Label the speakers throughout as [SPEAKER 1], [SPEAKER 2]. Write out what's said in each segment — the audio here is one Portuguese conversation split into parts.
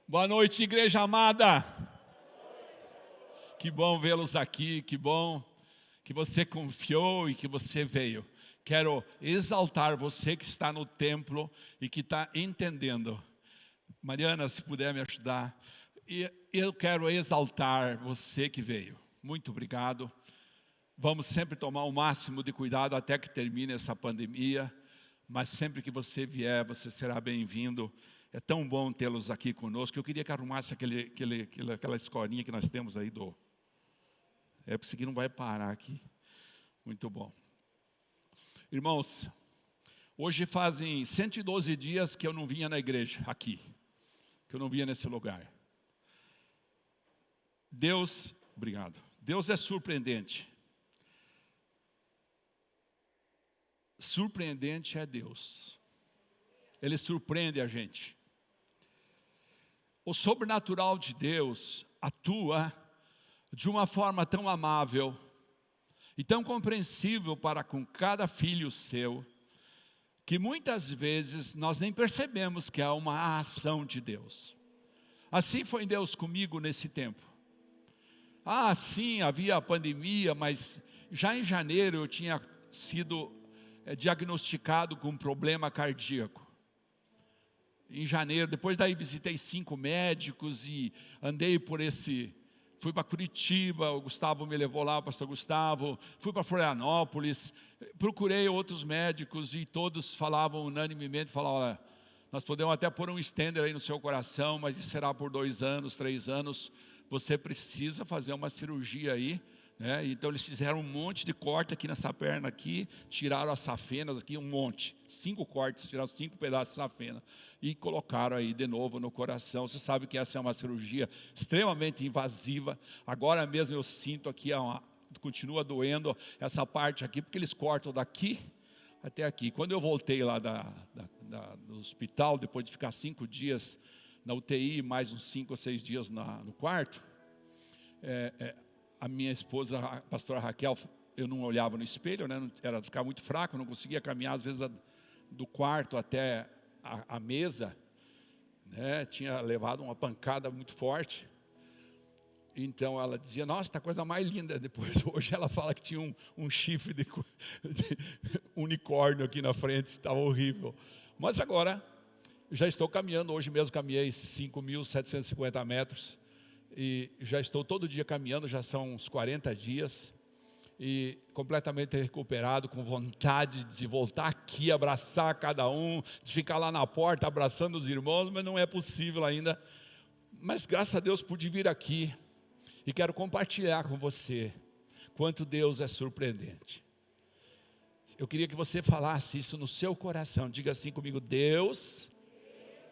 [SPEAKER 1] Boa noite, igreja amada. Que bom vê-los aqui, que bom que você confiou e que você veio. Quero exaltar você que está no templo e que está entendendo. Mariana, se puder me ajudar. E eu quero exaltar você que veio. Muito obrigado. Vamos sempre tomar o máximo de cuidado até que termine essa pandemia. Mas sempre que você vier, você será bem-vindo. É tão bom tê-los aqui conosco. Eu queria que arrumasse aquela escolinha que nós temos aí do... É porque isso aqui não vai parar aqui. Muito bom. Irmãos, hoje fazem 112 dias que eu não vinha na igreja, aqui. Que eu não vinha nesse lugar. Obrigado. Deus é surpreendente. Surpreendente é Deus. Ele surpreende a gente. O sobrenatural de Deus atua de uma forma tão amável e tão compreensível para com cada filho seu, que muitas vezes nós nem percebemos que é uma ação de Deus. Assim foi Deus comigo nesse tempo. Sim, havia a pandemia, mas já em janeiro eu tinha sido diagnosticado com um problema cardíaco. Em janeiro, depois daí visitei 5 médicos e andei fui para Curitiba, o Gustavo me levou lá, o pastor Gustavo, fui para Florianópolis, procurei outros médicos e todos falavam unanimemente, olha, nós podemos até pôr um stender aí no seu coração, mas isso será por 2 anos, 3 anos, você precisa fazer uma cirurgia aí, né? Então eles fizeram um monte de corte aqui nessa perna aqui, tiraram as safenas aqui, um monte, 5 cortes, tiraram 5 pedaços de safena e colocaram aí de novo no coração. Você sabe que essa é uma cirurgia extremamente invasiva. Agora mesmo eu sinto aqui, continua doendo essa parte aqui, porque eles cortam daqui até aqui. Quando eu voltei lá do hospital, depois de ficar 5 dias na UTI, mais uns 5 ou 6 dias no quarto, a minha esposa, a pastora Raquel, eu não olhava no espelho, né? Era ficar muito fraco, eu não conseguia caminhar, às vezes do quarto até a mesa, né? Tinha levado uma pancada muito forte. Então ela dizia, nossa, tá coisa mais linda. Depois, hoje ela fala que tinha um chifre de unicórnio aqui na frente, estava horrível. Mas agora, já estou caminhando, hoje mesmo caminhei 5.750 metros. E já estou todo dia caminhando, já são uns 40 dias. E completamente recuperado, com vontade de voltar aqui, abraçar cada um, de ficar lá na porta abraçando os irmãos, mas não é possível ainda. Mas graças a Deus pude vir aqui e quero compartilhar com você quanto Deus é surpreendente. Eu queria que você falasse isso no seu coração, diga assim comigo: Deus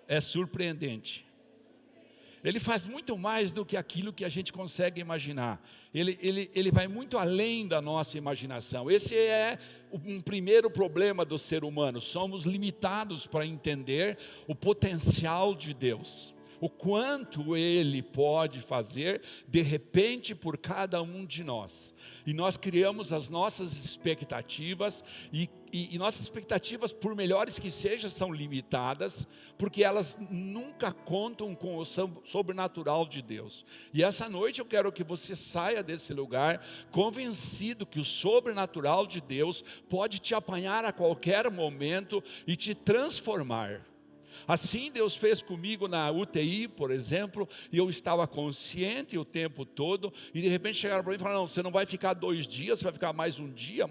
[SPEAKER 1] é surpreendente. Ele faz muito mais do que aquilo que a gente consegue imaginar. Ele vai muito além da nossa imaginação. Esse é um primeiro problema do ser humano. Somos limitados para entender o potencial de Deus. O quanto Ele pode fazer de repente por cada um de nós. E nós criamos as nossas expectativas e nossas expectativas, por melhores que sejam, são limitadas, porque elas nunca contam com o sobrenatural de Deus. E essa noite eu quero que você saia desse lugar convencido que o sobrenatural de Deus pode te apanhar a qualquer momento e te transformar. Assim Deus fez comigo na UTI, por exemplo, e eu estava consciente o tempo todo, e de repente chegaram para mim e falaram: não, você não vai ficar 2 dias, você vai ficar mais um dia,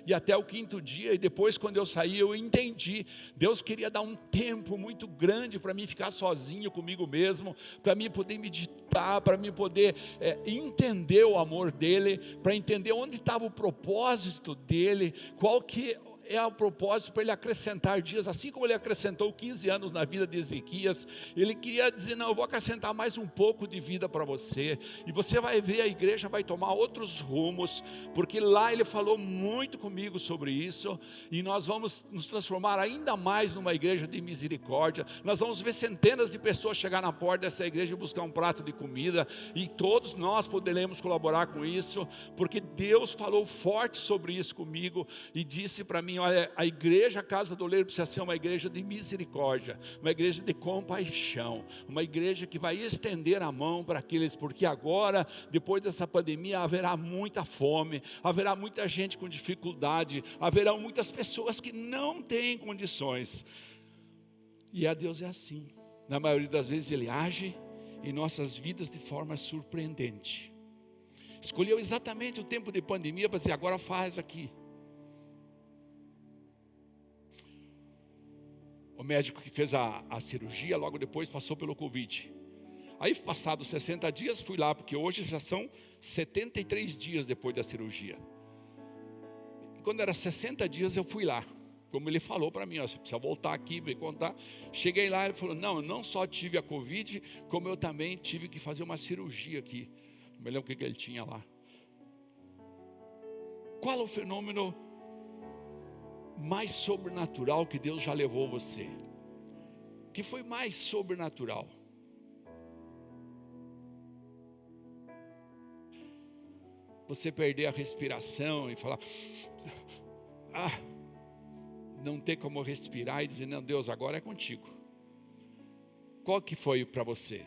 [SPEAKER 1] e até o 5º dia, e depois quando eu saí eu entendi, Deus queria dar um tempo muito grande para mim ficar sozinho comigo mesmo, para mim poder meditar, para mim poder entender o amor dEle, para entender onde estava o propósito dEle, qual que é o propósito para Ele acrescentar dias, assim como Ele acrescentou 15 anos na vida de Ezequias. Ele queria dizer: não, eu vou acrescentar mais um pouco de vida para você, e você vai ver, a igreja vai tomar outros rumos, porque lá Ele falou muito comigo sobre isso, e nós vamos nos transformar ainda mais numa igreja de misericórdia. Nós vamos ver centenas de pessoas chegar na porta dessa igreja e buscar um prato de comida, e todos nós poderemos colaborar com isso, porque Deus falou forte sobre isso comigo, e disse para mim: olha, a igreja Casa do Oleiro precisa ser uma igreja de misericórdia, uma igreja de compaixão, uma igreja que vai estender a mão para aqueles, porque agora, depois dessa pandemia, haverá muita fome, haverá muita gente com dificuldade, haverá muitas pessoas que não têm condições. E a Deus é assim, na maioria das vezes Ele age em nossas vidas de forma surpreendente. Escolheu exatamente o tempo de pandemia para dizer, agora faz aqui. O médico que fez a cirurgia, logo depois passou pelo Covid. Aí, passados 60 dias, fui lá, porque hoje já são 73 dias depois da cirurgia. E quando era 60 dias, eu fui lá. Como ele falou para mim, ó, você precisa voltar aqui, me contar. Cheguei lá, ele falou, não, eu não só tive a Covid, como eu também tive que fazer uma cirurgia aqui. Não me lembro o que ele tinha lá. Qual é o fenômeno mais sobrenatural que Deus já levou você? Que foi mais sobrenatural? Você perder a respiração e falar, não ter como respirar e dizer, não, Deus, agora é contigo. Qual que foi para você?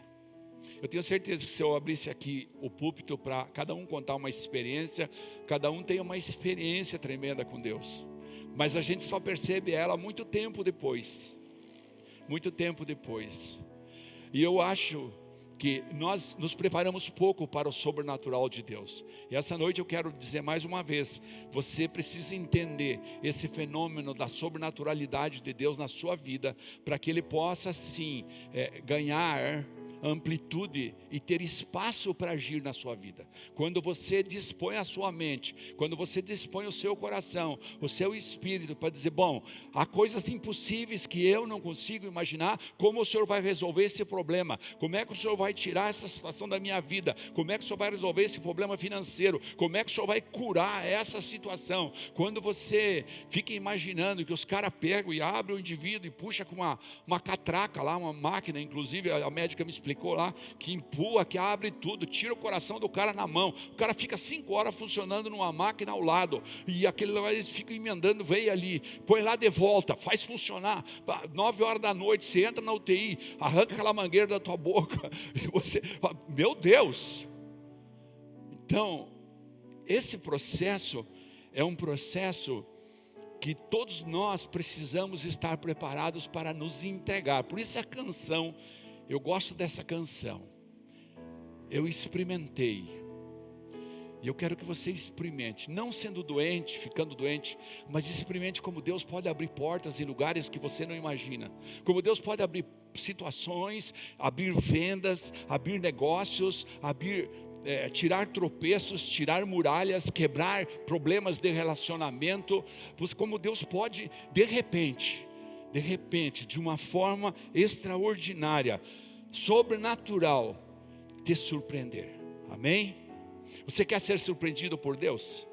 [SPEAKER 1] Eu tenho certeza que se eu abrisse aqui o púlpito para cada um contar uma experiência, cada um tem uma experiência tremenda com Deus. Mas a gente só percebe ela muito tempo depois. Muito tempo depois. E eu acho que nós nos preparamos pouco para o sobrenatural de Deus. E essa noite eu quero dizer mais uma vez, você precisa entender esse fenômeno da sobrenaturalidade de Deus na sua vida, para que Ele possa sim ganhar amplitude e ter espaço para agir na sua vida. Quando você dispõe a sua mente, quando você dispõe o seu coração, o seu espírito para dizer, bom, há coisas impossíveis que eu não consigo imaginar, como o Senhor vai resolver esse problema? Como é que o Senhor vai tirar essa situação da minha vida? Como é que o Senhor vai resolver esse problema financeiro? Como é que o Senhor vai curar essa situação? Quando você fica imaginando que os caras pegam e abrem o indivíduo e puxa com uma catraca lá, uma máquina, inclusive a médica me explicou lá, que empurra, que abre tudo, tira o coração do cara na mão, o cara fica 5 horas funcionando numa máquina ao lado, e aquele lá eles ficam emendando, veio ali, põe lá de volta, faz funcionar, 9 horas da noite, você entra na UTI, arranca aquela mangueira da tua boca, e você, meu Deus. Então, esse processo é um processo que todos nós precisamos estar preparados para nos entregar. Por isso a canção, eu gosto dessa canção. Eu experimentei. E eu quero que você experimente, não sendo doente, ficando doente, mas experimente como Deus pode abrir portas em lugares que você não imagina. Como Deus pode abrir situações, abrir vendas, abrir negócios, tirar tropeços, tirar muralhas, quebrar problemas de relacionamento. Como Deus pode, de repente, de uma forma extraordinária, sobrenatural, te surpreender. Amém? Você quer ser surpreendido por Deus?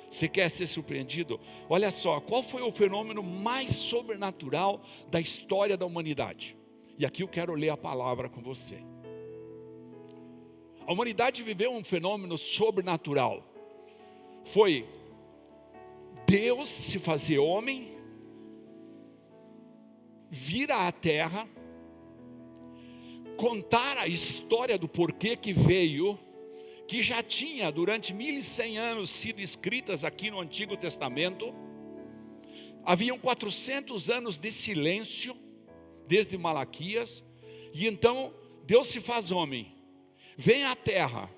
[SPEAKER 1] Você quer ser surpreendido? Olha só, qual foi o fenômeno mais sobrenatural da história da humanidade? E aqui eu quero ler a palavra com você. A humanidade viveu um fenômeno sobrenatural. Foi Deus se fazer homem, vir à terra, contar a história do porquê que veio, que já tinha durante 1100 anos sido escritas aqui no Antigo Testamento. Haviam 400 anos de silêncio, desde Malaquias, e então Deus se faz homem, vem à terra,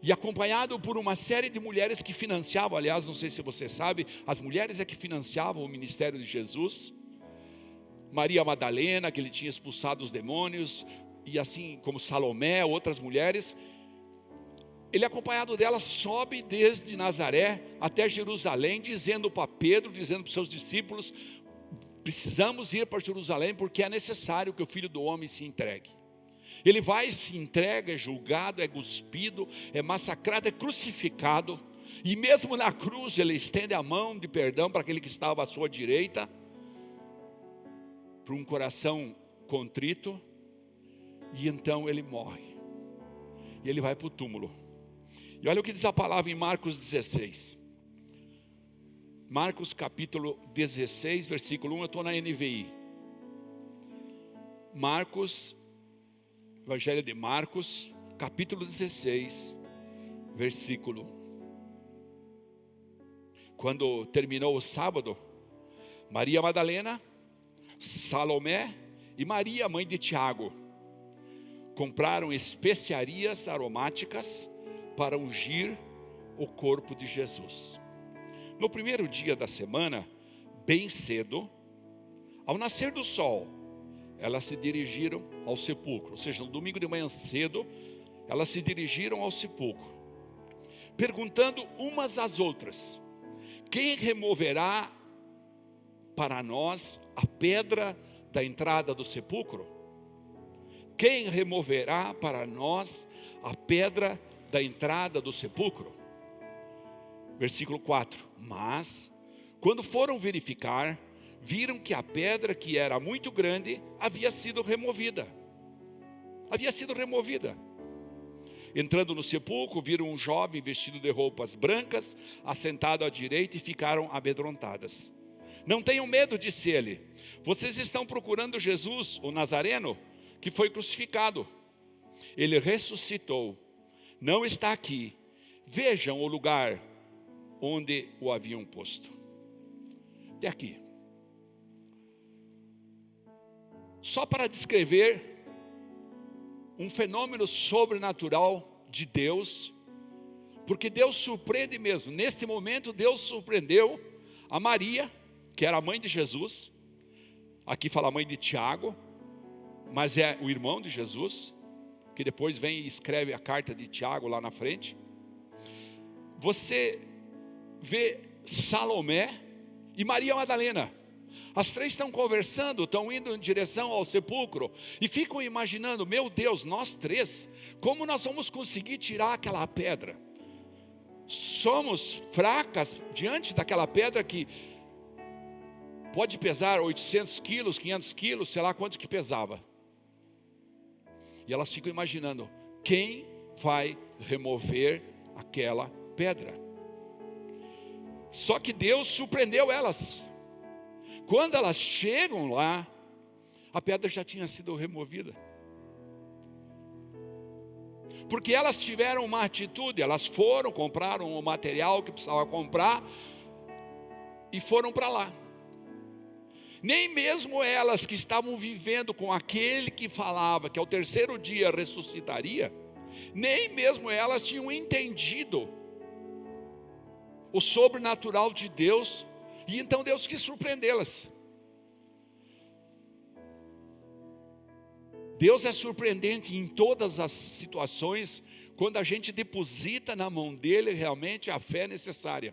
[SPEAKER 1] e acompanhado por uma série de mulheres que financiavam, aliás, não sei se você sabe, as mulheres é que financiavam o ministério de Jesus. Maria Madalena, que ele tinha expulsado os demônios, e assim como Salomé, outras mulheres. Ele, acompanhado delas, sobe desde Nazaré até Jerusalém, dizendo para Pedro, dizendo para os seus discípulos, precisamos ir para Jerusalém, porque é necessário que o Filho do Homem se entregue. Ele vai, se entrega, é julgado, é cuspido, é massacrado, é crucificado, e mesmo na cruz ele estende a mão de perdão para aquele que estava à sua direita, para um coração contrito, e então ele morre, e ele vai para o túmulo. E olha o que diz a palavra em Marcos 16. Marcos capítulo 16, versículo 1, eu estou na NVI. Marcos, Evangelho de Marcos, capítulo 16, versículo 1. Quando terminou o sábado, Maria Madalena, Salomé e Maria, mãe de Tiago, compraram especiarias aromáticas para ungir o corpo de Jesus. No primeiro dia da semana, bem cedo, ao nascer do sol, elas se dirigiram ao sepulcro. Ou seja, no domingo de manhã cedo, elas se dirigiram ao sepulcro, perguntando umas às outras: quem removerá para nós a pedra da entrada do sepulcro? Quem removerá para nós a pedra da entrada do sepulcro? Versículo 4. Mas, quando foram verificar, viram que a pedra, que era muito grande, havia sido removida. Havia sido removida. Entrando no sepulcro, viram um jovem vestido de roupas brancas, assentado à direita, e ficaram amedrontadas. Não tenham medo, disse ele. Vocês estão procurando Jesus, o Nazareno, que foi crucificado. Ele ressuscitou. Não está aqui. Vejam o lugar onde o haviam posto. Até aqui. Só para descrever um fenômeno sobrenatural de Deus, porque Deus surpreende mesmo. Neste momento, Deus surpreendeu a Maria, que era a mãe de Jesus. Aqui fala a mãe de Tiago, mas é o irmão de Jesus, que depois vem e escreve a carta de Tiago lá na frente. Você vê Salomé e Maria Madalena. As três estão conversando, estão indo em direção ao sepulcro e ficam imaginando: meu Deus, nós três, como nós vamos conseguir tirar aquela pedra? Somos fracas diante daquela pedra que pode pesar 800 quilos, 500 quilos, sei lá quanto que pesava. E elas ficam imaginando: quem vai remover aquela pedra? Só que Deus surpreendeu elas. Quando elas chegam lá, a pedra já tinha sido removida. Porque elas tiveram uma atitude, elas foram, compraram o material que precisava comprar e foram para lá. Nem mesmo elas que estavam vivendo com aquele que falava que ao terceiro dia ressuscitaria, nem mesmo elas tinham entendido o sobrenatural de Deus. E então Deus quis surpreendê-las. Deus é surpreendente em todas as situações, quando a gente deposita na mão dele realmente a fé necessária.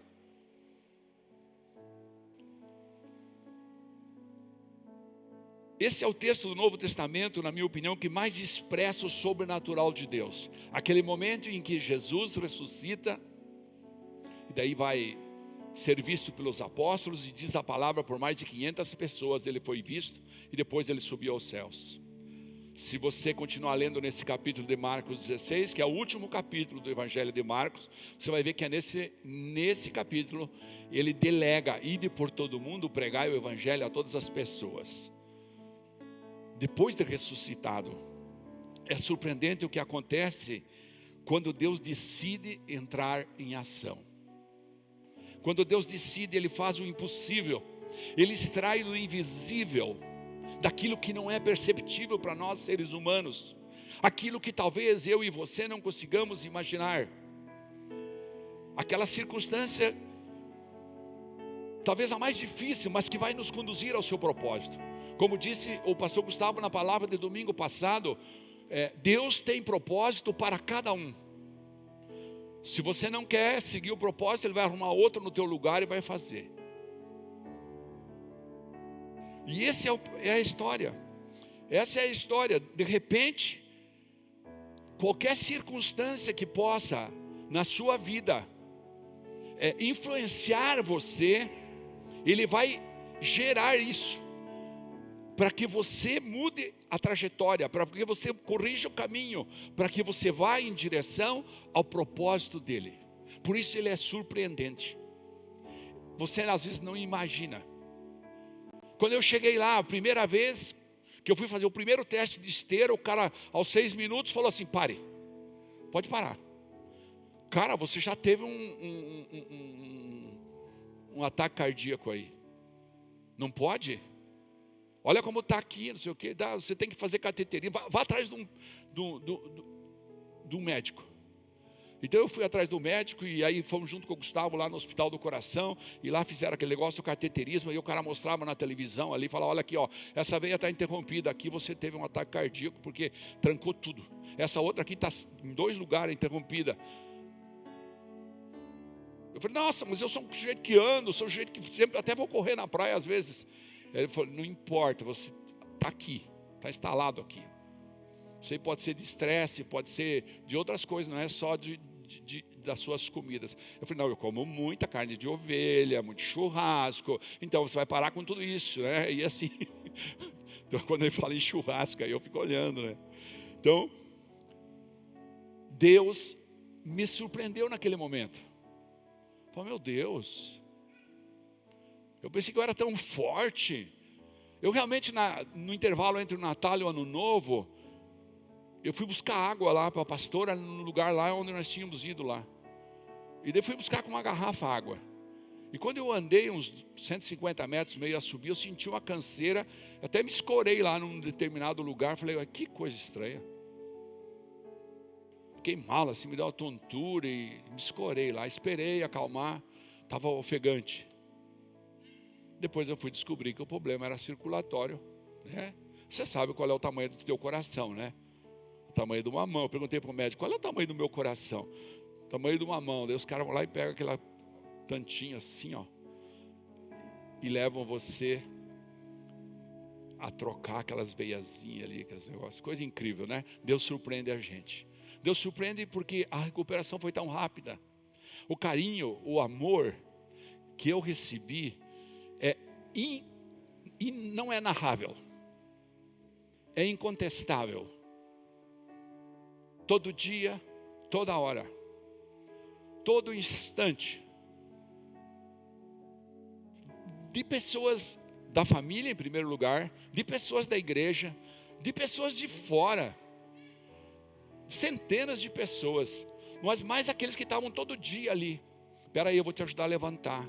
[SPEAKER 1] Esse é o texto do Novo Testamento, na minha opinião, que mais expressa o sobrenatural de Deus. Aquele momento em que Jesus ressuscita, e daí vai ser visto pelos apóstolos, e diz a palavra, por mais de 500 pessoas ele foi visto, e depois ele subiu aos céus. Se você continuar lendo nesse capítulo de Marcos 16, que é o último capítulo do Evangelho de Marcos, você vai ver que é nesse capítulo, ele delega: ide por todo mundo, pregai o Evangelho a todas as pessoas. Depois de ressuscitado, é surpreendente o que acontece quando Deus decide entrar em ação. Quando Deus decide, Ele faz o impossível. Ele extrai do invisível, daquilo que não é perceptível para nós seres humanos, aquilo que talvez eu e você não consigamos imaginar. Aquela circunstância, talvez a mais difícil, mas que vai nos conduzir ao seu propósito. Como disse o pastor Gustavo na palavra de domingo passado, Deus tem propósito para cada um. Se você não quer seguir o propósito, Ele vai arrumar outro no teu lugar e vai fazer. E essa é a história. Essa é a história. De repente, qualquer circunstância que possa na sua vida influenciar você, Ele vai gerar isso, para que você mude a trajetória, para que você corrija o caminho, para que você vá em direção ao propósito dele. Por isso ele é surpreendente. você às vezes não imagina. Quando eu cheguei lá, a primeira vez que eu fui fazer o primeiro teste de esteira, o cara aos 6 minutos falou assim: pare, pode parar. Cara, você já teve um ataque cardíaco aí. Não pode? Olha como está aqui, não sei o que. Você tem que fazer cateterismo. Vá atrás de um médico. Então eu fui atrás do médico e aí fomos junto com o Gustavo lá no Hospital do Coração. E lá fizeram aquele negócio do cateterismo. E o cara mostrava na televisão ali, falava: olha aqui, ó, essa veia está interrompida aqui, você teve um ataque cardíaco porque trancou tudo. Essa outra aqui está em 2 lugares interrompida. Eu falei: nossa, mas eu sou um sujeito que ando, sou um sujeito que sempre, até vou correr na praia às vezes. Ele falou: não importa, você está aqui, está instalado aqui. Isso aí pode ser de estresse, pode ser de outras coisas, não é só das suas comidas. Eu falei: não, eu como muita carne de ovelha, muito churrasco, então você vai parar com tudo isso, né? E assim, então quando ele fala em churrasco, aí eu fico olhando, né? Então, Deus me surpreendeu naquele momento. Eu falei: meu Deus, eu pensei que eu era tão forte. Eu realmente, no intervalo entre o Natal e o Ano Novo, eu fui buscar água lá para a pastora, no lugar lá onde nós tínhamos ido lá. E daí fui buscar com uma garrafa água. E quando eu andei uns 150 metros, meio a subir, eu senti uma canseira. Até me escorei lá num determinado lugar. Falei: que coisa estranha. Fiquei mal assim, me deu uma tontura e me escorei lá. Esperei acalmar, estava ofegante. Depois eu fui descobrir que o problema era circulatório, né? Você sabe qual é o tamanho do teu coração, né? O tamanho de uma mão. Eu perguntei para o médico: qual é o tamanho do meu coração? O tamanho de uma mão. Daí os caras vão lá e pegam aquela tantinha assim, ó, e levam você a trocar aquelas veiazinhas ali, aqueles negócios. Coisa incrível, né? Deus surpreende a gente. Deus surpreende porque a recuperação foi tão rápida. O carinho, o amor que eu recebi não é narrável, é incontestável. Todo dia, toda hora, todo instante, de pessoas da família em primeiro lugar, de pessoas da igreja, de pessoas de fora, centenas de pessoas, mas mais aqueles que estavam todo dia ali. Espera aí, eu vou te ajudar a levantar.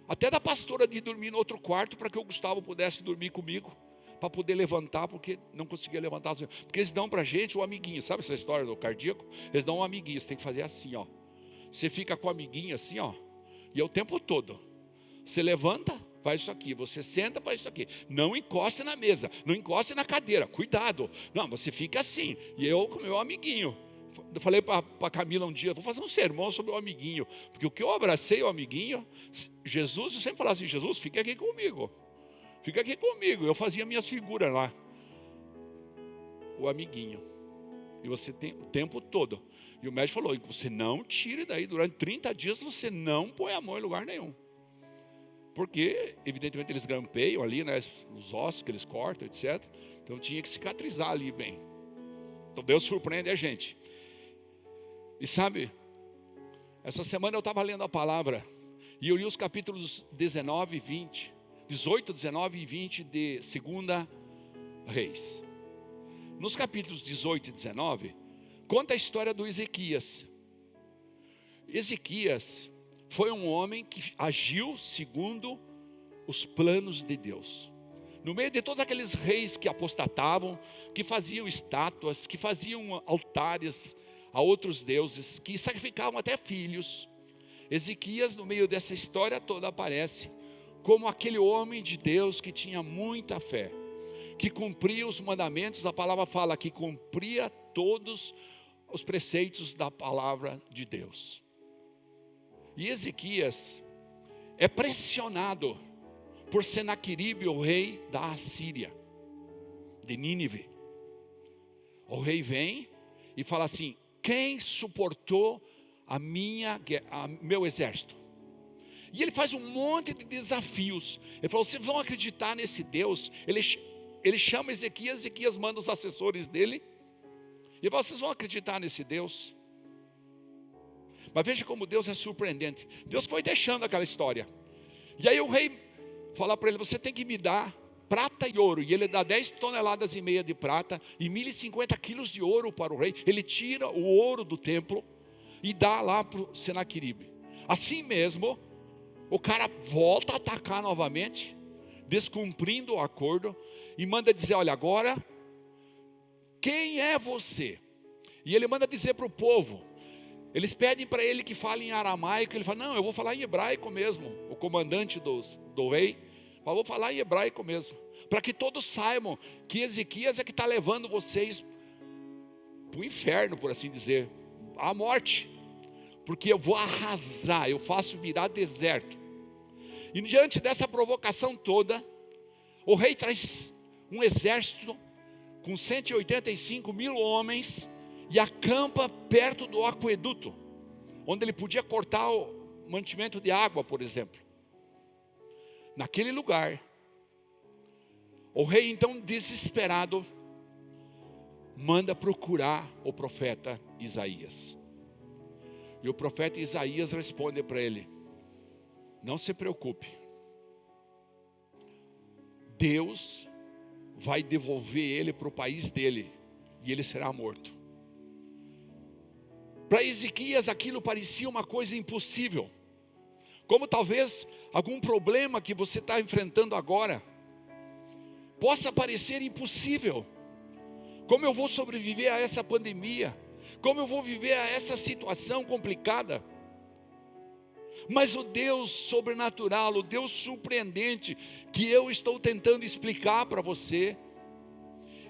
[SPEAKER 1] Até da pastora de dormir no outro quarto para que o Gustavo pudesse dormir comigo, para poder levantar, porque não conseguia levantar. Porque eles dão para a gente o amiguinho, sabe essa história do cardíaco? Eles dão um amiguinho, você tem que fazer assim, ó. Você fica com o amiguinho assim, ó, e é o tempo todo. Você levanta, faz isso aqui. Você senta, faz isso aqui. Não encoste na mesa, não encoste na cadeira, cuidado. Não, você fica assim. E eu com o meu amiguinho. Eu falei para a Camila um dia: vou fazer um sermão sobre o amiguinho. Porque o que eu abracei o amiguinho, Jesus, eu sempre falava assim: Jesus, fica aqui comigo. Fica aqui comigo. Eu fazia minhas figuras lá. O amiguinho. E você tem o tempo todo. E o médico falou: você não tire daí, durante 30 dias você não põe a mão em lugar nenhum. Porque, evidentemente, eles grampeiam ali, né, os ossos que eles cortam, etc. Então tinha que cicatrizar ali bem. Então Deus surpreende a gente. E sabe, essa semana eu estava lendo a palavra e eu li os capítulos 19 e 20, 18, 19 e 20 de 2 Reis. Nos capítulos 18 e 19, conta a história do Ezequias. Ezequias foi um homem que agiu segundo os planos de Deus. No meio de todos aqueles reis que apostatavam, que faziam estátuas, que faziam altares a outros deuses, que sacrificavam até filhos, Ezequias, no meio dessa história toda, aparece como aquele homem de Deus que tinha muita fé, que cumpria os mandamentos. A palavra fala que cumpria todos os preceitos da palavra de Deus. E Ezequias é pressionado por Senaqueribe, o rei da Assíria, de Nínive. O rei vem e fala assim: quem suportou meu exército? E ele faz um monte de desafios. Ele falou: vocês vão acreditar nesse Deus? Ele chama Ezequias, Ezequias manda os assessores dele. E ele fala: vocês vão acreditar nesse Deus? Mas veja como Deus é surpreendente. Deus foi deixando aquela história. E aí o rei fala para ele: você tem que me dar prata e ouro. E ele dá 10,5 toneladas de prata e 1.050 quilos de ouro para o rei. Ele tira o ouro do templo e dá lá para o Senaqueribe. Assim mesmo, o cara volta a atacar novamente, descumprindo o acordo, e manda dizer: olha, agora, quem é você? E ele manda dizer para o povo. Eles pedem para ele que fale em aramaico. Ele fala: não, eu vou falar em hebraico mesmo. O comandante do rei fala: vou falar em hebraico mesmo, para que todos saibam que Ezequias é que está levando vocês para o inferno, por assim dizer, à morte, porque eu vou arrasar, eu faço virar deserto. E diante dessa provocação toda, o rei traz um exército com 185 mil homens e acampa perto do aqueduto, onde ele podia cortar o mantimento de água, por exemplo. Naquele lugar, o rei então, desesperado, manda procurar o profeta Isaías. E o profeta Isaías responde para ele: não se preocupe, Deus vai devolver ele para o país dele, e ele será morto. Para Ezequias aquilo parecia uma coisa impossível, como talvez algum problema que você está enfrentando agora possa parecer impossível. Como eu vou sobreviver a essa pandemia? Como eu vou viver a essa situação complicada? Mas o Deus sobrenatural, o Deus surpreendente, que eu estou tentando explicar para você,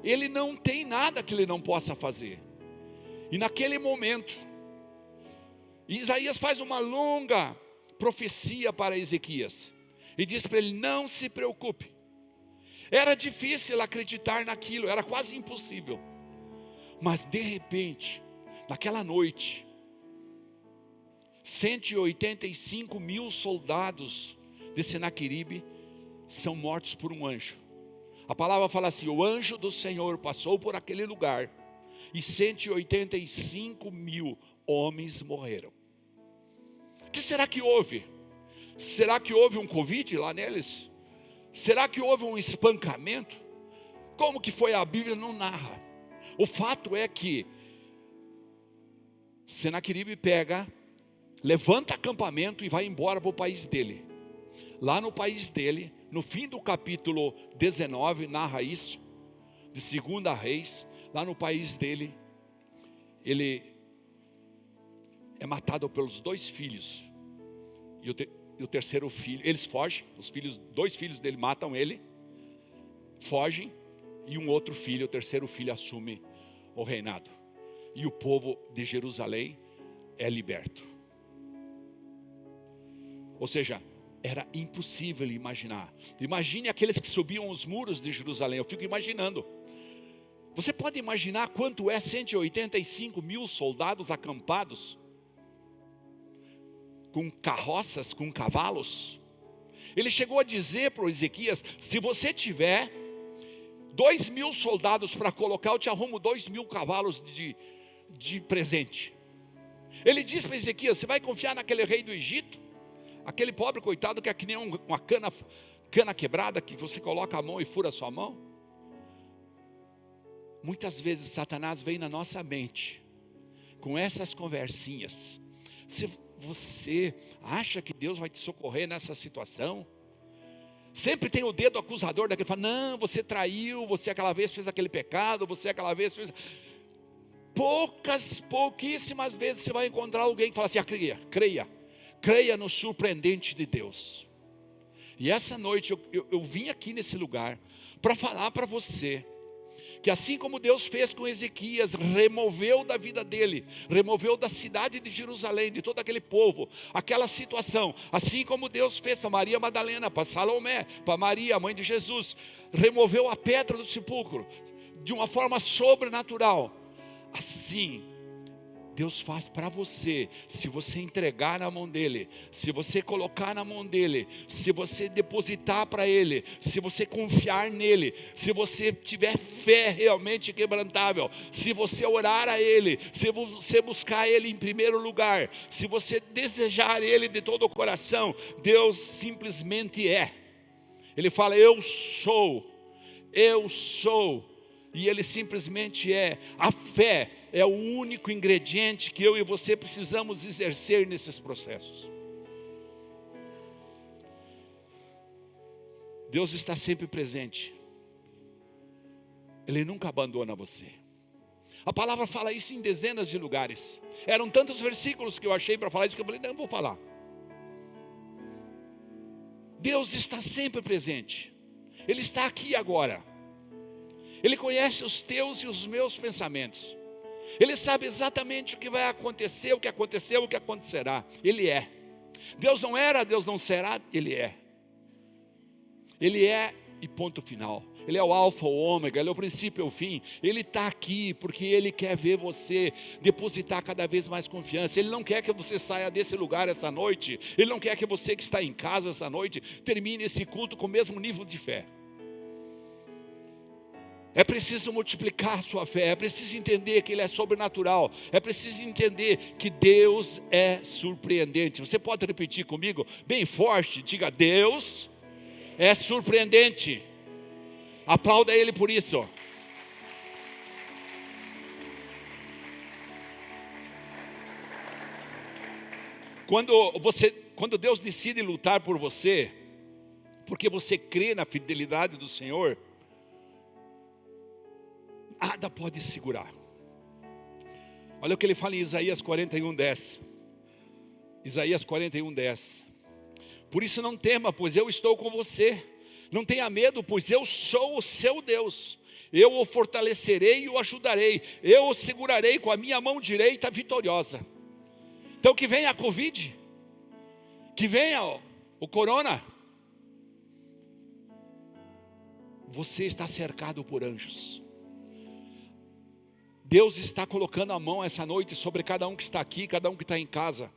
[SPEAKER 1] Ele não tem nada que Ele não possa fazer. E naquele momento, Isaías faz uma longa profecia para Ezequias, e diz para ele: não se preocupe. Era difícil acreditar naquilo, era quase impossível. Mas de repente, naquela noite, 185 mil soldados de Senaqueribe são mortos por um anjo. A palavra fala assim: o anjo do Senhor passou por aquele lugar e 185 mil homens morreram. O que será que houve? Será que houve um Covid lá neles? Será que houve um espancamento? Como que foi? A Bíblia não narra. O fato é que Senaqueribe levanta acampamento e vai embora para o país dele. Lá no país dele, no fim do capítulo 19, narra isso, de 2 Reis. Lá no país dele, ele é matado pelos 2 filhos. E o terceiro filho, eles fogem. Os 2 filhos dele matam ele, fogem. E um outro filho, o terceiro filho, assume o reinado. E o povo de Jerusalém é liberto. Ou seja, era impossível imaginar. Imagine aqueles que subiam os muros de Jerusalém. Eu fico imaginando. Você pode imaginar quanto é 185 mil soldados acampados, com carroças, com cavalos? Ele chegou a dizer para o Ezequias: se você tiver 2.000 soldados para colocar, eu te arrumo 2.000 cavalos de presente. Ele disse para Ezequias: você vai confiar naquele rei do Egito? Aquele pobre coitado que é que nem uma cana quebrada, que você coloca a mão e fura a sua mão? Muitas vezes Satanás vem na nossa mente com essas conversinhas. Se você acha que Deus vai te socorrer nessa situação, sempre tem o dedo acusador daquele que fala: não, você traiu, você aquela vez fez aquele pecado, você aquela vez fez... Pouquíssimas vezes você vai encontrar alguém que fala assim: creia no surpreendente de Deus. E essa noite eu vim aqui nesse lugar para falar para você que assim como Deus fez com Ezequias, removeu da vida dele, removeu da cidade de Jerusalém, de todo aquele povo, aquela situação, assim como Deus fez para Maria Madalena, para Salomé, para Maria, a mãe de Jesus, removeu a pedra do sepulcro de uma forma sobrenatural. Assim, Deus faz para você, se você entregar na mão dEle, se você colocar na mão dEle, se você depositar para Ele, se você confiar nele, se você tiver fé realmente quebrantável, se você orar a Ele, se você buscar Ele em primeiro lugar, se você desejar Ele de todo o coração, Deus simplesmente é. Ele fala, eu sou, e Ele simplesmente é. A fé é o único ingrediente que eu e você precisamos exercer nesses processos. Deus está sempre presente. Ele nunca abandona você. A palavra fala isso em dezenas de lugares. Eram tantos versículos que eu achei para falar isso, que eu falei, não, vou falar. Deus está sempre presente. Ele está aqui agora. Ele conhece os teus e os meus pensamentos. Ele sabe exatamente o que vai acontecer, o que aconteceu, o que acontecerá. Ele é. Deus não era, Deus não será, Ele é. Ele é e ponto final. Ele é o alfa, o ômega, Ele é o princípio e o fim. Ele está aqui porque Ele quer ver você depositar cada vez mais confiança. Ele não quer que você saia desse lugar essa noite. Ele não quer que você que está em casa essa noite termine esse culto com o mesmo nível de fé. É preciso multiplicar a sua fé, é preciso entender que Ele é sobrenatural, é preciso entender que Deus é surpreendente. Você pode repetir comigo, bem forte, diga, Deus é surpreendente. Aplauda Ele por isso. Quando Deus decide lutar por você, porque você crê na fidelidade do Senhor, nada pode segurar. Olha o que Ele fala em Isaías 41:10. Isaías 41:10. Por isso não tema, pois eu estou com você. Não tenha medo, pois eu sou o seu Deus. Eu o fortalecerei e o ajudarei. Eu o segurarei com a minha mão direita vitoriosa. Então que venha a Covid, que venha o Corona. Você está cercado por anjos. Deus está colocando a mão essa noite sobre cada um que está aqui, cada um que está em casa.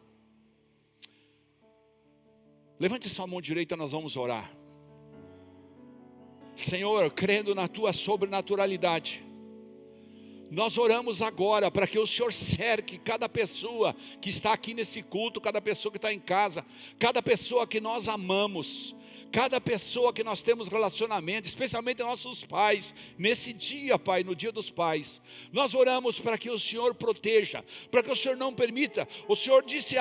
[SPEAKER 1] Levante sua mão direita, nós vamos orar. Senhor, crendo na Tua sobrenaturalidade, nós oramos agora para que o Senhor cerque cada pessoa que está aqui nesse culto, cada pessoa que está em casa, cada pessoa que nós amamos, cada pessoa que nós temos relacionamento, especialmente nossos pais, nesse dia, Pai, no dia dos pais, nós oramos para que o Senhor proteja, para que o Senhor não permita. O Senhor disse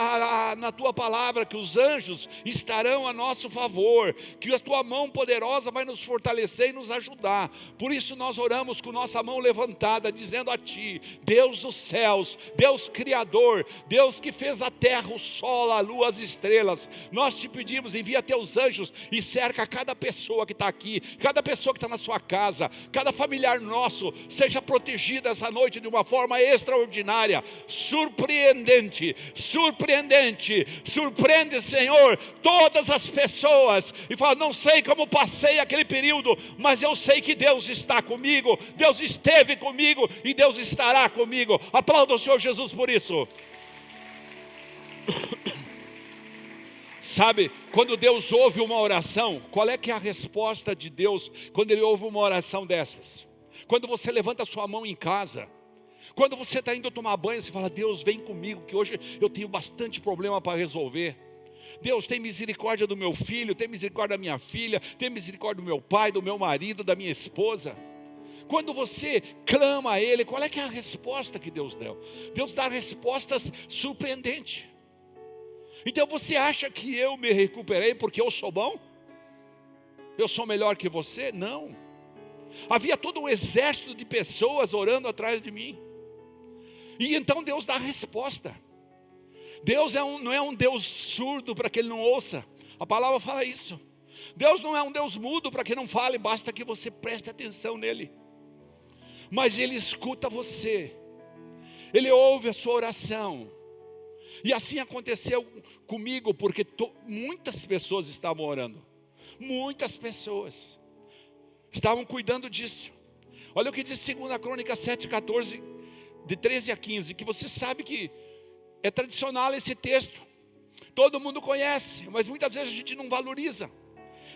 [SPEAKER 1] na Tua palavra que os anjos estarão a nosso favor, que a Tua mão poderosa vai nos fortalecer e nos ajudar. Por isso nós oramos com nossa mão levantada, dizendo a Ti, Deus dos céus, Deus Criador, Deus que fez a terra, o sol, a lua, as estrelas, nós Te pedimos, envia Teus anjos e cerca cada pessoa que está aqui, cada pessoa que está na sua casa, cada familiar nosso, seja protegida essa noite de uma forma extraordinária, surpreendente, surpreende, Senhor, todas as pessoas, e fala, não sei como passei aquele período, mas eu sei que Deus está comigo, Deus esteve comigo, e Deus estará comigo. Aplauda o Senhor Jesus por isso. Sabe, quando Deus ouve uma oração, qual é que é a resposta de Deus quando Ele ouve uma oração dessas? Quando você levanta a sua mão em casa, quando você está indo tomar banho, você fala, Deus vem comigo, que hoje eu tenho bastante problema para resolver. Deus, tem misericórdia do meu filho, tem misericórdia da minha filha, tem misericórdia do meu pai, do meu marido, da minha esposa. Quando você clama a Ele, qual é que é a resposta que Deus deu? Deus dá respostas surpreendentes. Então você acha que eu me recuperei porque eu sou bom? Eu sou melhor que você? Não. Havia todo um exército de pessoas orando atrás de mim. E então Deus dá a resposta. Deus não é um Deus surdo para que Ele não ouça. A palavra fala isso. Deus não é um Deus mudo para que não fale, basta que você preste atenção nele. Mas Ele escuta você. Ele ouve a sua oração. E assim aconteceu comigo, porque muitas pessoas estavam orando. Muitas pessoas estavam cuidando disso. Olha o que diz 2 Crônicas 7,14. de 13 a 15, que você sabe que é tradicional esse texto. Todo mundo conhece, mas muitas vezes a gente não valoriza.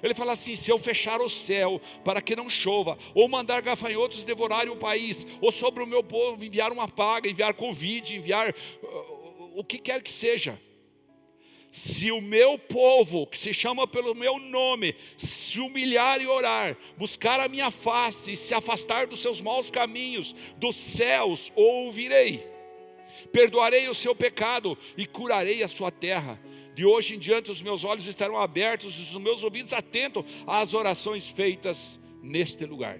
[SPEAKER 1] Ele fala assim: se eu fechar o céu para que não chova, ou mandar gafanhotos devorarem o país, ou sobre o meu povo enviar uma praga, enviar Covid, enviar o que quer que seja. Se o meu povo, que se chama pelo meu nome, se humilhar e orar, buscar a minha face e se afastar dos seus maus caminhos, dos céus ouvirei, perdoarei o seu pecado e curarei a sua terra. De hoje em diante os meus olhos estarão abertos e os meus ouvidos atentos às orações feitas neste lugar.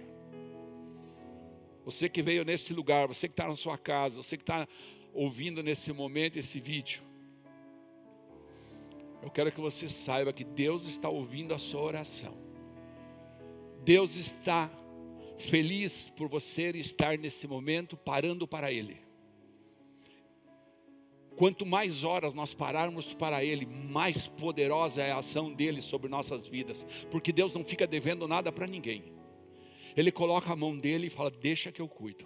[SPEAKER 1] Você que veio neste lugar, você que está na sua casa, você que está ouvindo nesse momento esse vídeo, eu quero que você saiba que Deus está ouvindo a sua oração. Deus está feliz por você estar nesse momento parando para Ele. Quanto mais horas nós pararmos para Ele, mais poderosa é a ação dEle sobre nossas vidas. Porque Deus não fica devendo nada para ninguém. Ele coloca a mão dEle e fala: deixa que eu cuido.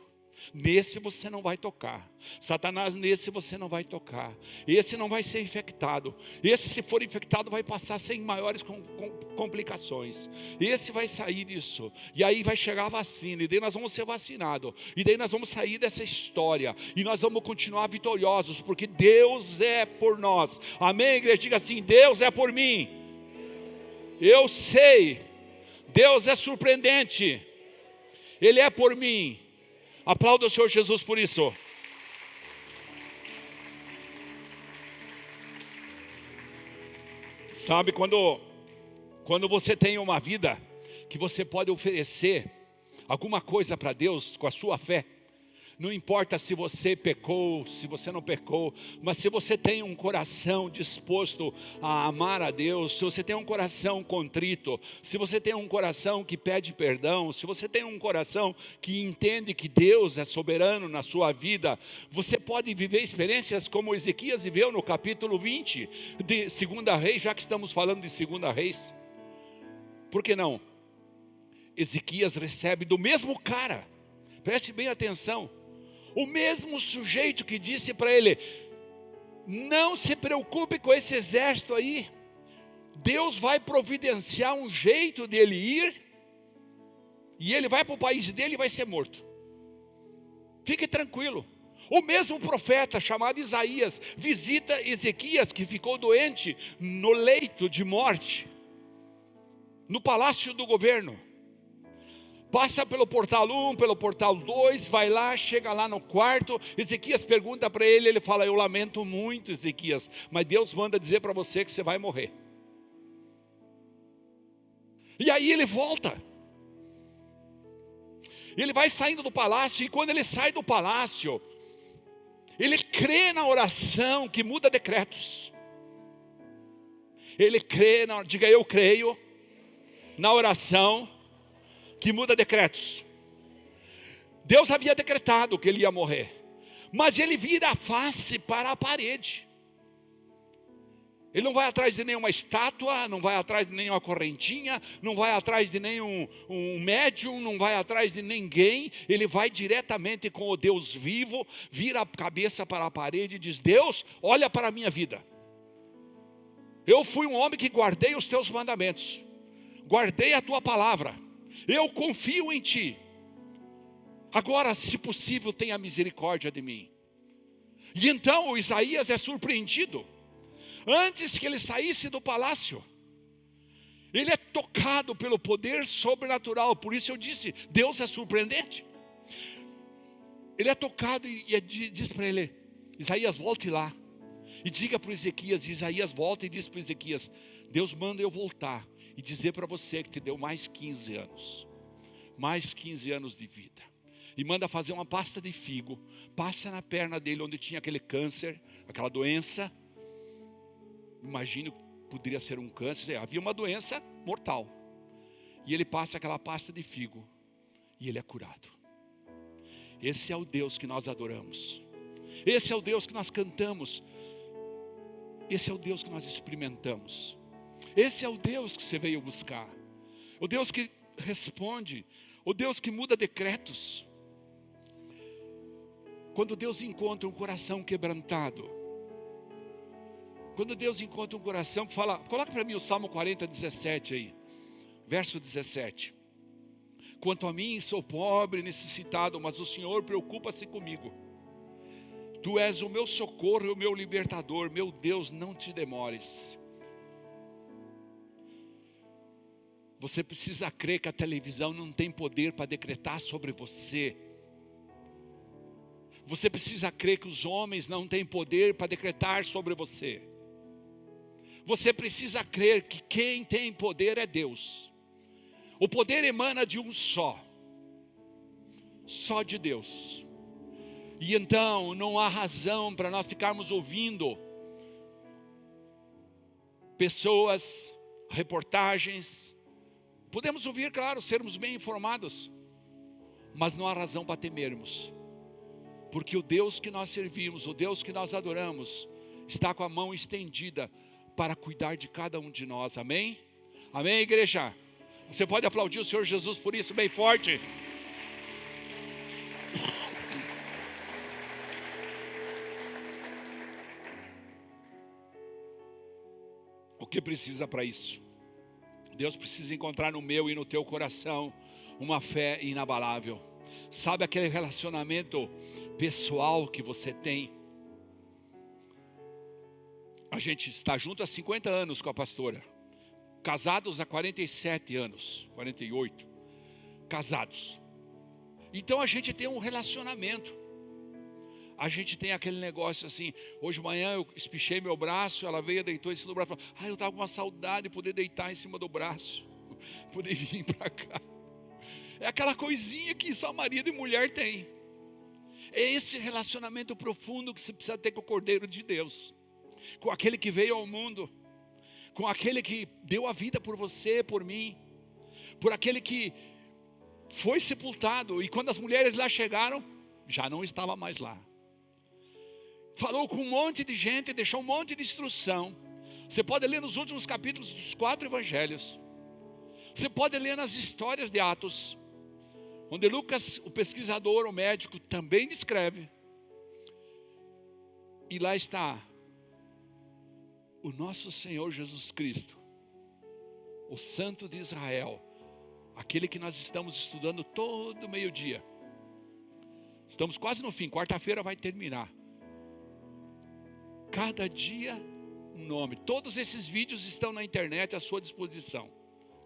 [SPEAKER 1] Nesse você não vai tocar. Satanás, nesse você não vai tocar. Esse não vai ser infectado. Esse, se for infectado, vai passar sem maiores complicações. Esse vai sair disso. E aí vai chegar a vacina. E daí nós vamos ser vacinados. E daí nós vamos sair dessa história. E nós vamos continuar vitoriosos. Porque Deus é por nós. Amém, igreja? Diga assim: Deus é por mim. Eu sei. Deus é surpreendente. Ele é por mim. Aplauda o Senhor Jesus por isso. Sabe, quando você tem uma vida que você pode oferecer alguma coisa para Deus com a sua fé, não importa se você pecou, se você não pecou, mas se você tem um coração disposto a amar a Deus, se você tem um coração contrito, se você tem um coração que pede perdão, se você tem um coração que entende que Deus é soberano na sua vida, você pode viver experiências como Ezequias viveu no capítulo 20 de 2 Reis, já que estamos falando de 2 Reis. Por que não? Ezequias recebe do mesmo cara, preste bem atenção, o mesmo sujeito que disse para ele: não se preocupe com esse exército aí, Deus vai providenciar um jeito dele ir, e ele vai para o país dele e vai ser morto. Fique tranquilo. O mesmo profeta chamado Isaías visita Ezequias, que ficou doente no leito de morte, no palácio do governo. Passa pelo portal 1, pelo portal 2, vai lá, chega lá no quarto, Ezequias pergunta para ele, ele fala: eu lamento muito, Ezequias, mas Deus manda dizer para você que você vai morrer. E aí ele volta. Ele vai saindo do palácio, e quando ele sai do palácio, ele crê na oração que muda decretos. Ele crê, diga eu creio, na oração que muda decretos. Deus havia decretado que ele ia morrer, mas ele vira a face para a parede. Ele não vai atrás de nenhuma estátua, não vai atrás de nenhuma correntinha, não vai atrás de nenhum médium, não vai atrás de ninguém. Ele vai diretamente com o Deus vivo, vira a cabeça para a parede e diz: Deus, olha para a minha vida. Eu fui um homem que guardei os teus mandamentos, guardei a tua palavra, eu confio em ti. Agora, se possível, tenha misericórdia de mim. E então o Isaías é surpreendido. Antes que ele saísse do palácio, ele é tocado pelo poder sobrenatural. Por isso eu disse, Deus é surpreendente. Ele é tocado e diz para ele: Isaías, volte lá e diga para o Ezequias. Isaías volta e diz para o Ezequias: Deus manda eu voltar e dizer para você que te deu mais 15 anos. Mais 15 anos de vida. E manda fazer uma pasta de figo, passa na perna dele onde tinha aquele câncer, aquela doença. Imagino que poderia ser um câncer, havia uma doença mortal. E ele passa aquela pasta de figo e ele é curado. Esse é o Deus que nós adoramos. Esse é o Deus que nós cantamos. Esse é o Deus que nós experimentamos. Esse é o Deus que você veio buscar. O Deus que responde. O Deus que muda decretos. Quando Deus encontra um coração quebrantado, quando Deus encontra um coração que fala, coloca para mim o Salmo 40, 17 aí, verso 17. Quanto a mim, sou pobre e necessitado, mas o Senhor preocupa-se comigo. Tu és o meu socorro e o meu libertador, meu Deus, não te demores. Você precisa crer que a televisão não tem poder para decretar sobre você. Você precisa crer que os homens não têm poder para decretar sobre você. Você precisa crer que quem tem poder é Deus. O poder emana de um só de Deus. E então não há razão para nós ficarmos ouvindo pessoas, reportagens. Podemos ouvir, claro, sermos bem informados, mas não há razão para temermos, porque o Deus que nós servimos, o Deus que nós adoramos, está com a mão estendida para cuidar de cada um de nós. Amém? Amém, igreja? Você pode aplaudir o Senhor Jesus por isso bem forte? O que precisa para isso? Deus precisa encontrar no meu e no teu coração uma fé inabalável. Sabe aquele relacionamento pessoal que você tem? A gente está junto há 50 anos com a pastora. Casados há 47 anos, 48. Casados. Então a gente tem um relacionamento. A gente tem aquele negócio assim, hoje de manhã eu espichei meu braço, ela veio, deitou em cima do braço, falou, eu estava com uma saudade de poder deitar em cima do braço, poder vir para cá. É aquela coisinha que só marido e mulher tem. É esse relacionamento profundo que você precisa ter com o Cordeiro de Deus, com aquele que veio ao mundo, com aquele que deu a vida por você, por mim, por aquele que foi sepultado, e quando as mulheres lá chegaram, já não estava mais lá. Falou com um monte de gente, deixou um monte de instrução. Você pode ler nos últimos capítulos dos 4 evangelhos. Você pode ler nas histórias de Atos, onde Lucas, o pesquisador, o médico, também descreve. E lá está o nosso Senhor Jesus Cristo, o Santo de Israel, aquele que nós estamos estudando todo meio-dia. Estamos quase no fim, quarta-feira vai terminar. Cada dia um nome. Todos esses vídeos estão na internet à sua disposição.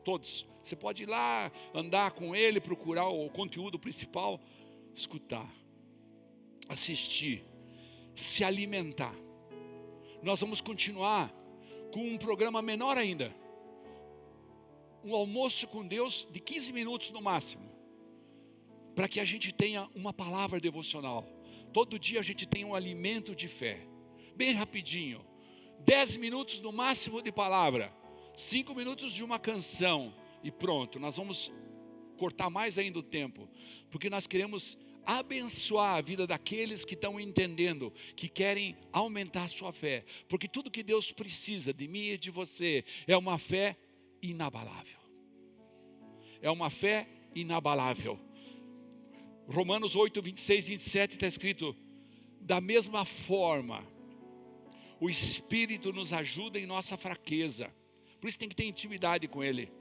[SPEAKER 1] Todos. Você pode ir lá, andar com ele, procurar o conteúdo principal, escutar, assistir, se alimentar. Nós vamos continuar com um programa menor ainda. Um almoço com Deus de 15 minutos no máximo. Para que a gente tenha uma palavra devocional. Todo dia a gente tem um alimento de fé. Bem rapidinho. 10 minutos no máximo de palavra. 5 minutos de uma canção. E pronto, nós vamos cortar mais ainda o tempo. Porque nós queremos abençoar a vida daqueles que estão entendendo, que querem aumentar a sua fé. Porque tudo que Deus precisa de mim e de você é uma fé inabalável. É uma fé inabalável. Romanos 8, 26, 27 está escrito: da mesma forma, o Espírito nos ajuda em nossa fraqueza. Por isso tem que ter intimidade com Ele.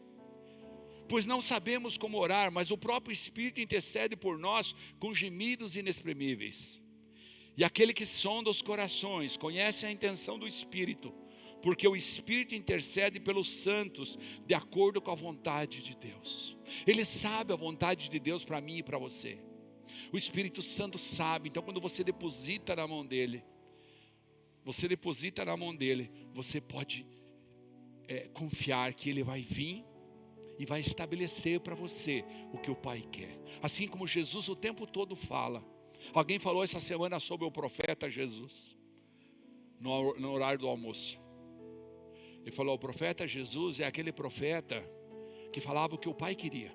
[SPEAKER 1] Pois não sabemos como orar, mas o próprio Espírito intercede por nós com gemidos inexprimíveis. E aquele que sonda os corações conhece a intenção do Espírito, porque o Espírito intercede pelos santos de acordo com a vontade de Deus. Ele sabe a vontade de Deus para mim e para você. O Espírito Santo sabe. Então quando você deposita na mão dele, você pode confiar que ele vai vir e vai estabelecer para você o que o Pai quer. Assim como Jesus o tempo todo fala. Alguém falou essa semana sobre o profeta Jesus, no horário do almoço. Ele falou: o profeta Jesus é aquele profeta que falava o que o Pai queria.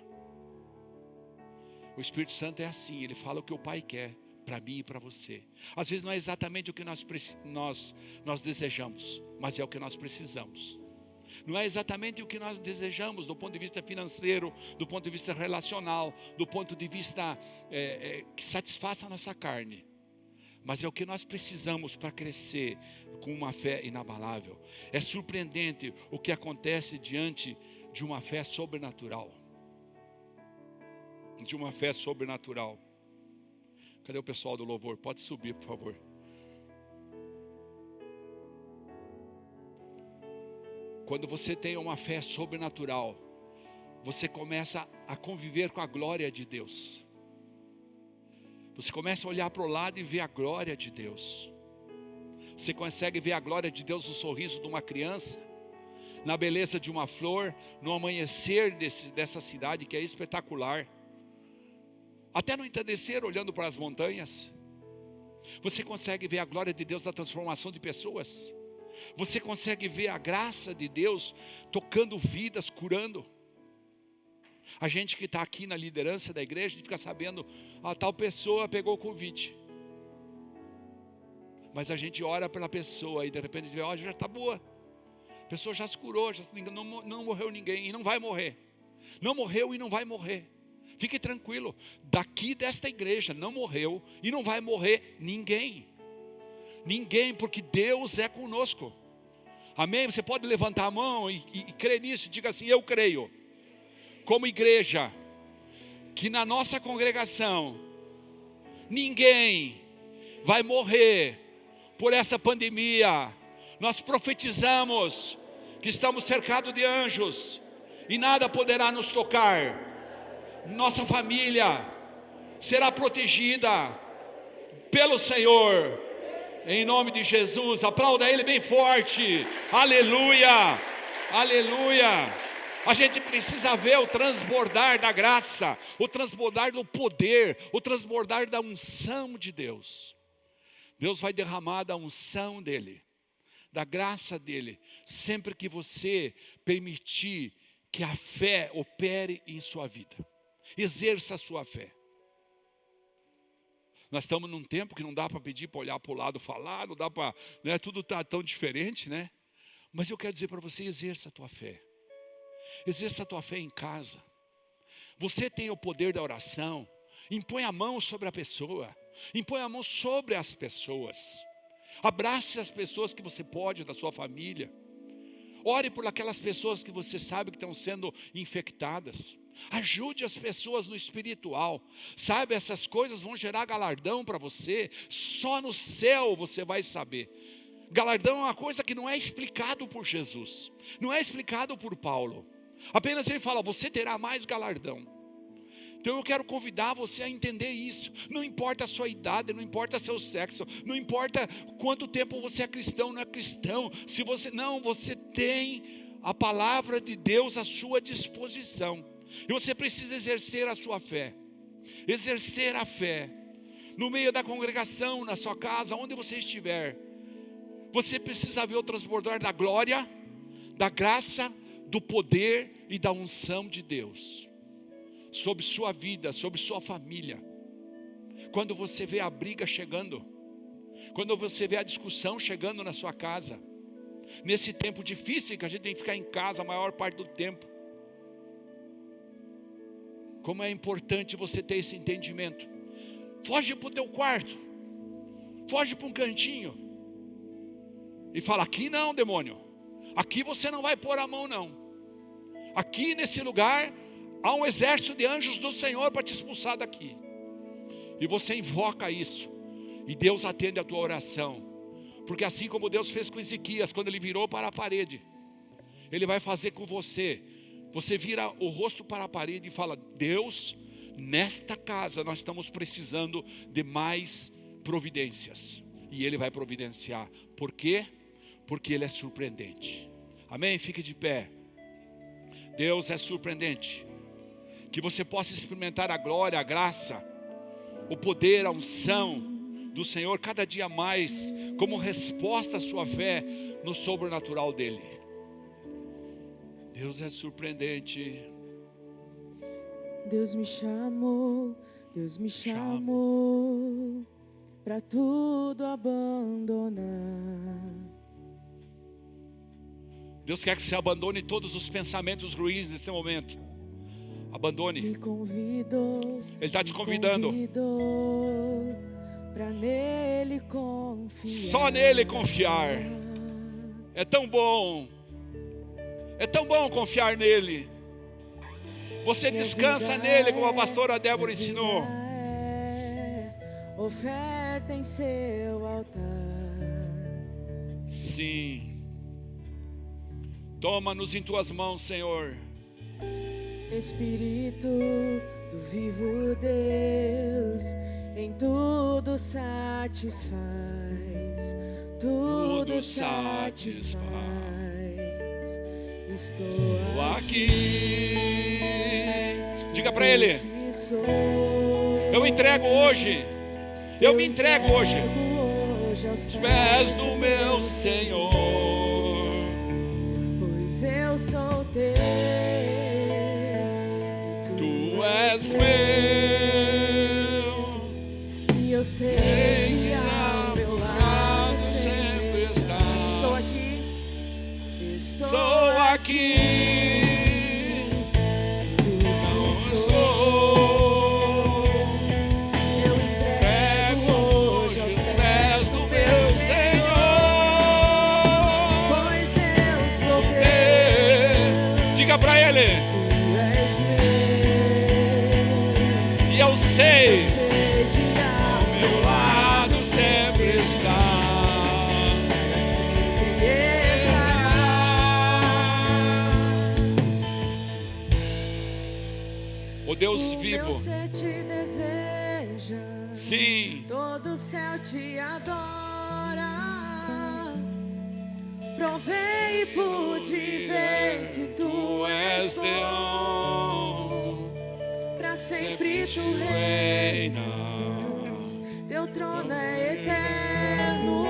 [SPEAKER 1] O Espírito Santo é assim, ele fala o que o Pai quer para mim e para você. Às vezes não é exatamente o que nós desejamos, mas é o que nós precisamos. Não é exatamente o que nós desejamos do ponto de vista financeiro, do ponto de vista relacional, do ponto de vista que satisfaça a nossa carne. Mas é o que nós precisamos para crescer com uma fé inabalável. É surpreendente o que acontece diante de uma fé sobrenatural. De uma fé sobrenatural. Cadê o pessoal do louvor? Pode subir, por favor. Quando você tem uma fé sobrenatural, você começa a conviver com a glória de Deus. Você começa a olhar para o lado e ver a glória de Deus. Você consegue ver a glória de Deus no sorriso de uma criança, na beleza de uma flor, no amanhecer dessa cidade que é espetacular. Até no entardecer, olhando para as montanhas. Você consegue ver a glória de Deus na transformação de pessoas. Você consegue ver a graça de Deus tocando vidas, curando. A gente que está aqui na liderança da igreja, a gente fica sabendo, a tal pessoa pegou Covid. Mas a gente ora pela pessoa e de repente a gente vê, ó, já está boa. A pessoa já se curou, não morreu ninguém e não vai morrer. Não morreu e não vai morrer. Fique tranquilo, daqui desta igreja não morreu e não vai morrer ninguém. Ninguém, porque Deus é conosco. Amém? Você pode levantar a mão e crer nisso, diga assim, eu creio. Como igreja, que na nossa congregação, ninguém vai morrer por essa pandemia. Nós profetizamos que estamos cercados de anjos e nada poderá nos tocar. Nossa família será protegida pelo Senhor, em nome de Jesus. Aplauda Ele bem forte, aleluia, aleluia. A gente precisa ver o transbordar da graça, o transbordar do poder, o transbordar da unção de Deus. Deus vai derramar da unção dEle, da graça dEle, sempre que você permitir que a fé opere em sua vida. Exerça a sua fé. Nós estamos num tempo que não dá para pedir para olhar para o lado falar, não dá para, né, tudo está tão diferente, né? Mas eu quero dizer para você, exerça a tua fé. Exerça a tua fé em casa. Você tem o poder da oração. Impõe a mão sobre a pessoa. Impõe a mão sobre as pessoas. Abrace as pessoas que você pode da sua família. Ore por aquelas pessoas que você sabe que estão sendo infectadas. Ajude as pessoas no espiritual. Sabe, essas coisas vão gerar galardão para você. Só no céu você vai saber. Galardão é uma coisa que não é explicado por Jesus. Não é explicado por Paulo. Apenas ele fala, você terá mais galardão. Então eu quero convidar você a entender isso. Não importa a sua idade, não importa seu sexo, não importa quanto tempo você é cristão, não é cristão. Se você não, você tem a palavra de Deus à sua disposição. E você precisa exercer a sua fé. Exercer a fé. No meio da congregação, na sua casa, onde você estiver. Você precisa ver o transbordar da glória, da graça, do poder e da unção de Deus. Sobre sua vida, sobre sua família. Quando você vê a briga chegando. Quando você vê a discussão chegando na sua casa. Nesse tempo difícil que a gente tem que ficar em casa a maior parte do tempo. Como é importante você ter esse entendimento. Foge para o teu quarto. Foge para um cantinho. E fala, aqui não, demônio. Aqui você não vai pôr a mão não. Aqui nesse lugar há um exército de anjos do Senhor para te expulsar daqui. E você invoca isso. E Deus atende a tua oração. Porque assim como Deus fez com Ezequias, quando ele virou para a parede, Ele vai fazer com você. Você vira o rosto para a parede e fala, Deus, nesta casa nós estamos precisando de mais providências. E Ele vai providenciar. Por quê? Porque Ele é surpreendente. Amém? Fique de pé. Deus é surpreendente. Que você possa experimentar a glória, a graça, o poder, a unção do Senhor cada dia mais, como resposta à sua fé no sobrenatural dEle. Deus é surpreendente.
[SPEAKER 2] Deus me chamou para tudo abandonar.
[SPEAKER 1] Deus quer que você abandone todos os pensamentos ruins nesse momento. Abandone.
[SPEAKER 2] Me convidou.
[SPEAKER 1] Ele está te convidando.
[SPEAKER 2] pra nele confiar.
[SPEAKER 1] Só nele confiar. É tão bom confiar nele. Você descansa nele, como a pastora Débora ensinou.
[SPEAKER 2] Oferta em seu altar.
[SPEAKER 1] Sim. Toma-nos em tuas mãos, Senhor.
[SPEAKER 2] Espírito do vivo Deus, em tudo satisfaz, tudo satisfaz. Estou
[SPEAKER 1] Aqui. Diga para ele: eu entrego hoje. Eu me entrego hoje aos pés do meu Senhor,
[SPEAKER 2] pois eu sou teu,
[SPEAKER 1] tu és meu,
[SPEAKER 2] e eu sei que ao meu lado sempre estás. Estou aqui,
[SPEAKER 1] estou aqui. Para ele, e eu sei que ao meu lado sempre está. O Deus vivo,
[SPEAKER 2] o céu te deseja,
[SPEAKER 1] sim,
[SPEAKER 2] todo o céu te adora. Provei e pude ver que tu és bom, pra sempre tu reinas, teu trono é eterno,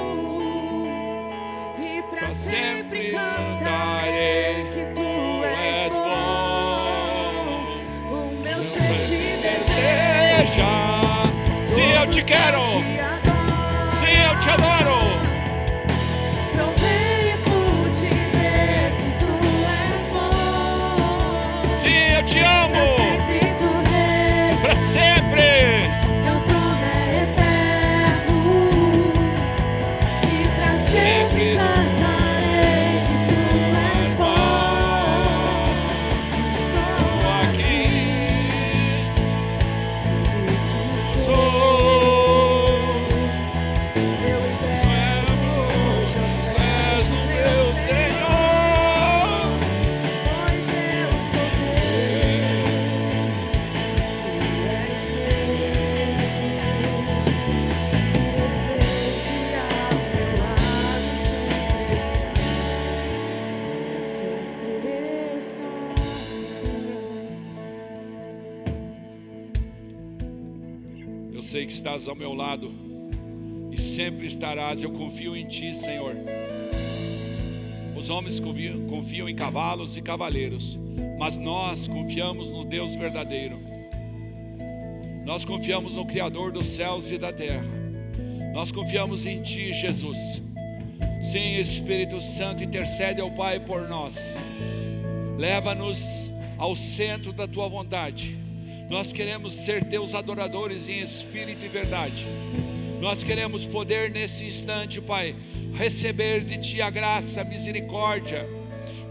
[SPEAKER 2] e pra sempre cantarei que tu és bom. O meu ser te deseja,
[SPEAKER 1] se eu te quero, se eu te adoro. Eu te amo, para sempre.
[SPEAKER 2] Teu trono é eterno, e para sempre cantarei que tu és bom. Estou
[SPEAKER 1] aqui,
[SPEAKER 2] eu entrego hoje aos pés do meu Senhor, pois eu sou
[SPEAKER 1] Eu sei que estás ao meu lado e sempre estarás. Eu confio em ti, Senhor. Os homens confiam em cavalos e cavaleiros, mas nós confiamos no Deus verdadeiro. Nós confiamos no Criador dos céus e da terra. Nós confiamos em ti, Jesus. Sim, Espírito Santo, intercede ao Pai por nós. Leva-nos ao centro da tua vontade. Nós queremos ser teus adoradores em espírito e verdade. Nós queremos poder nesse instante, Pai, receber de ti a graça, a misericórdia,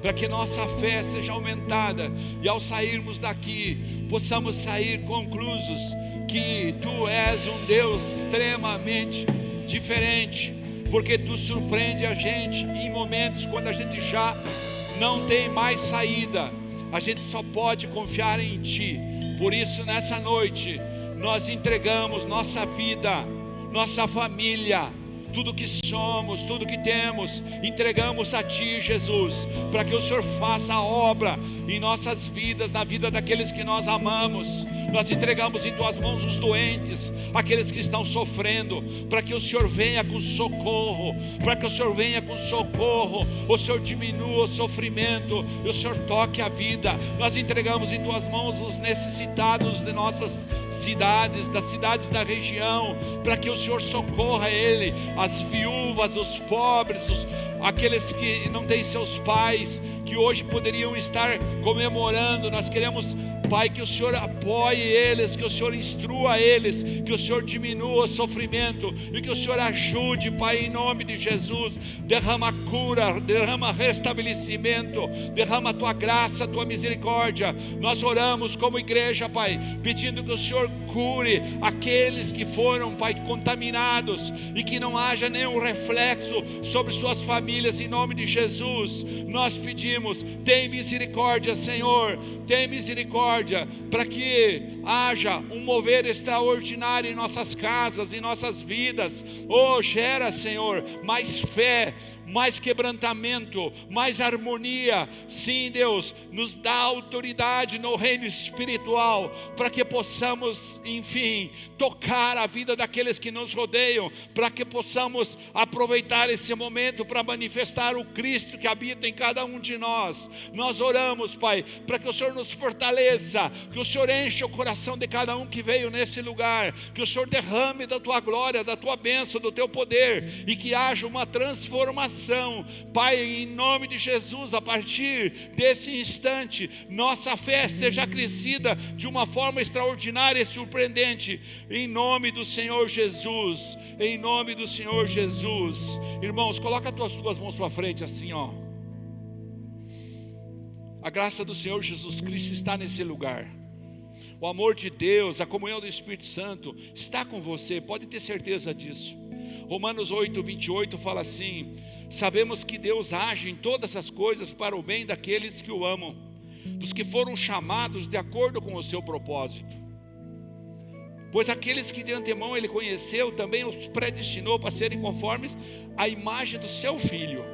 [SPEAKER 1] para que nossa fé seja aumentada e ao sairmos daqui, possamos sair conclusos que tu és um Deus extremamente diferente, porque tu surpreende a gente em momentos quando a gente já não tem mais saída. A gente só pode confiar em ti. Por isso, nessa noite, nós entregamos nossa vida, nossa família, tudo que somos, tudo que temos, entregamos a ti, Jesus, para que o Senhor faça a obra em nossas vidas, na vida daqueles que nós amamos. Nós entregamos em tuas mãos os doentes, aqueles que estão sofrendo, para que o Senhor venha com socorro, para que o Senhor venha com socorro, o Senhor diminua o sofrimento e o Senhor toque a vida. Nós entregamos em tuas mãos os necessitados de nossas cidades, das cidades da região, para que o Senhor socorra ele, as viúvas, os pobres, aqueles que não têm seus pais, que hoje poderiam estar comemorando. Nós queremos, Pai, que o Senhor apoie eles, que o Senhor instrua eles, que o Senhor diminua o sofrimento e que o Senhor ajude, Pai, em nome de Jesus. Derrama cura, derrama restabelecimento, derrama a Tua graça, a Tua misericórdia. Nós oramos como igreja, Pai, pedindo que o Senhor cure aqueles que foram, Pai, contaminados, e que não haja nenhum reflexo sobre suas famílias, em nome de Jesus. Nós pedimos, tem misericórdia, Senhor, tem misericórdia, para que haja um mover extraordinário em nossas casas, em nossas vidas. Oh, gera, Senhor, mais fé, mais quebrantamento, mais harmonia. Sim, Deus, nos dá autoridade no reino espiritual, para que possamos, enfim, tocar a vida daqueles que nos rodeiam, para que possamos aproveitar esse momento para manifestar o Cristo que habita em cada um de nós. Nós oramos, Pai, para que o Senhor nos fortaleça, que o Senhor encha o coração de cada um que veio nesse lugar, que o Senhor derrame da Tua glória, da Tua bênção, do Teu poder, e que haja uma transformação. Pai, em nome de Jesus, a partir desse instante, nossa fé seja crescida de uma forma extraordinária e surpreendente, em nome do Senhor Jesus, em nome do Senhor Jesus. Irmãos, coloca as tuas mãos para frente assim, ó. A graça do Senhor Jesus Cristo está nesse lugar. O amor de Deus, a comunhão do Espírito Santo está com você, pode ter certeza disso. Romanos 8:28 fala assim: sabemos que Deus age em todas as coisas para o bem daqueles que o amam, dos que foram chamados de acordo com o seu propósito. Pois aqueles que de antemão Ele conheceu, também os predestinou para serem conformes à imagem do seu Filho,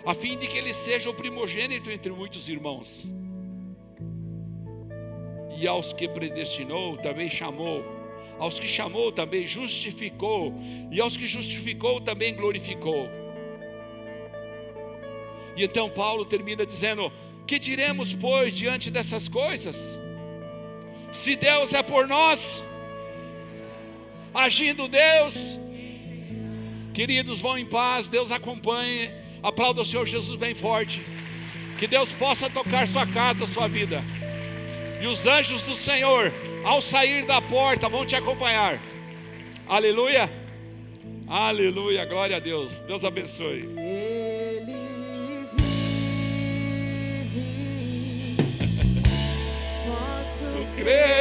[SPEAKER 1] a fim de que Ele seja o primogênito entre muitos irmãos. E aos que predestinou, também chamou. Aos que chamou, também justificou. E aos que justificou, também glorificou. E então Paulo termina dizendo: que diremos, pois, diante dessas coisas? Se Deus é por nós, agindo Deus. Queridos, vão em paz, Deus acompanhe. Aplauda o Senhor Jesus bem forte. Que Deus possa tocar sua casa, sua vida. E os anjos do Senhor, ao sair da porta, vão te acompanhar. Aleluia. Aleluia, glória a Deus. Deus abençoe.
[SPEAKER 2] Ele vive, posso
[SPEAKER 1] Crer.